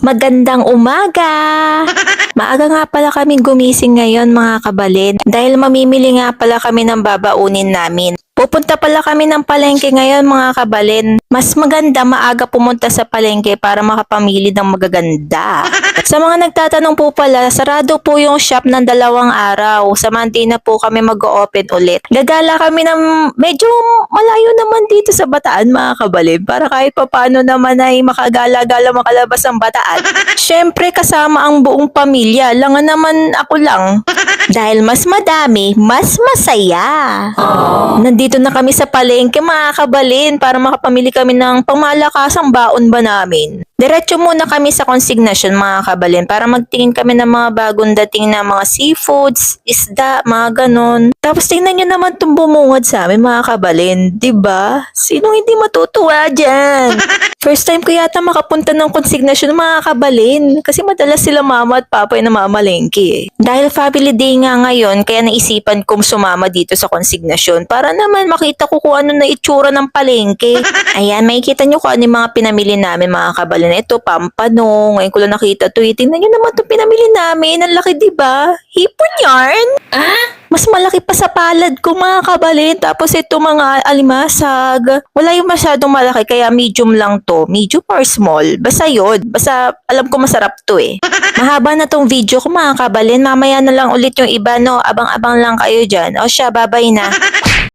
Magandang umaga! Maaga nga pala kaming gumising ngayon mga kabalin dahil mamimili nga pala kami ng babaunin namin. Pupunta pala kami ng palengke ngayon mga kabalin. Mas maganda maaga pumunta sa palengke para makapamili ng magaganda. Sa mga nagtatanong po pala, sarado po yung shop ng 2 araw. Sa Monday na po kami mag-open ulit. Gagala kami ng medyo malayo naman dito sa Bataan mga kabalin para kahit papano naman ay makagala-gala makalabas ng Bataan. Syempre kasama ang buong pamilya, langan naman ako lang. Dahil mas madami, mas masaya. Nandito na kami sa palengke mga kabalin para makapamili kami ng pangmalakasang baon ba namin. Diretso muna kami sa konsignasyon mga kabalin para magtingin kami ng mga bagong dating na mga seafoods, isda, mga ganon. Tapos tingnan nyo naman itong bumungad sa amin mga kabalin, diba? Sinong hindi matutuwa dyan? First time ko yata makapunta ng konsignasyon mga kabalin kasi madalas sila mama at papa yung namamalengke eh. Dahil family day nga ngayon kaya naisipan kong sumama dito sa konsignasyon para naman makita ko kung ano na itsura ng palengke. Ayan, makikita nyo kung ano yung mga pinamili namin mga kabalin. Ito, pampano. Ngayon ko lang nakita ito. Tingnan nyo naman itong pinamili namin. Ang laki diba? Hipon yarn? Mas malaki pa sa palad ko mga kabalin. Tapos ito mga alimasag. Wala yung masyadong malaki kaya medium lang to. Medium or small. Basta yun. Basta alam ko masarap to eh. Mahaba na tong video ko mga kabalin. Mamaya na lang ulit yung iba no. Abang-abang lang kayo dyan. O siya, babay na.